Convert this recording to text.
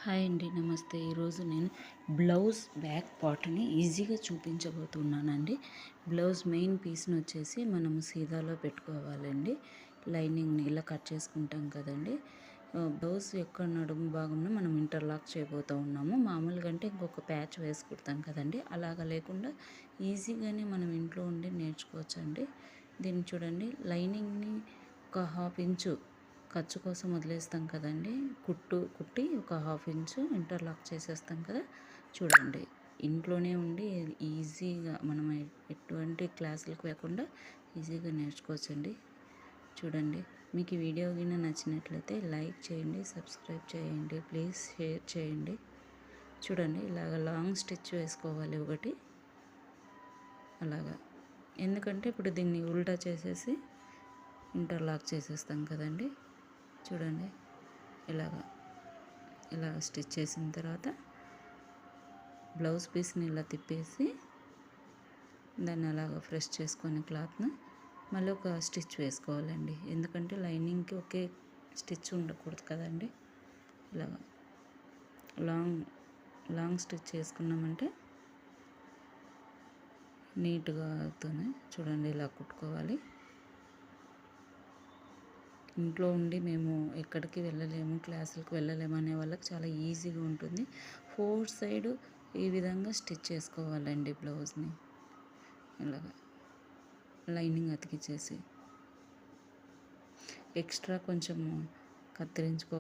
Hi అండి, నమస్తే. ఈరోజు నేను బ్లౌజ్ బ్యాక్ పార్ట్ని ఈజీగా చూపించబోతున్నానండి. బ్లౌజ్ మెయిన్ పీస్ని వచ్చేసి మనము సీదాలో పెట్టుకోవాలండి. లైనింగ్ని ఇలా కట్ చేసుకుంటాం కదండి. బ్లౌజ్ యొక్క నడుము భాగంలో మనం ఇంటర్లాక్ చేయబోతూ ఉన్నాము. మామూలుగా అంటే ఇంకొక ప్యాచ్ వేసి కుడతాం కదండి, అలాగా లేకుండా ఈజీగానే మనం ఇంట్లో ఉండి నేర్చుకోవచ్చండి. దీన్ని చూడండి, లైనింగ్ని ఒక 1/2 ఇంచు ఖర్చు కోసం వదిలేస్తాం కదండి, కుట్టి ఒక 1/2 ఇంచు ఇంటర్లాక్ చేసేస్తాం కదా. చూడండి, ఇంట్లోనే ఉండి ఈజీగా మనం ఎటువంటి క్లాసులకు లేకుండా ఈజీగా నేర్చుకోవచ్చండి. చూడండి, మీకు ఈ వీడియో కింద నచ్చినట్లయితే లైక్ చేయండి, సబ్స్క్రైబ్ చేయండి, ప్లీజ్ షేర్ చేయండి. చూడండి, ఇలాగ లాంగ్ స్టిచ్ వేసుకోవాలి ఒకటి అలాగా. ఎందుకంటే ఇప్పుడు దీన్ని ఉల్టా చేసేసి ఇంటర్లాక్ చేసేస్తాం కదండి. చూడండి, ఇలా స్టిచ్ చేసిన తర్వాత బ్లౌజ్ పీస్ని ఇలా తిప్పేసి దాన్ని అలాగ ప్రెస్ చేసుకొని క్లాత్ను మళ్ళీ ఒక స్టిచ్ వేసుకోవాలండి. ఎందుకంటే లైనింగ్కి ఒకే స్టిచ్ ఉండకూడదు కదండి. ఇలాగ లాంగ్ స్టిచ్ చేసుకున్నామంటే నీట్గా అవుతుంది. చూడండి, ఇలా కుట్టుకోవాలి. ఇంట్లో ఉండి మేము ఎక్కడికి వెళ్ళలేము, క్లాసులకు వెళ్ళలేము అనే వాళ్ళకి చాలా ఈజీగా ఉంటుంది. 4 సైడ్ ఈ విధంగా స్టిచ్ చేసుకోవాలండి బ్లౌజ్ని. ఇలాగా లైనింగ్ అతికిచ్చేసి ఎక్స్ట్రా కొంచెం కత్తిరించుకో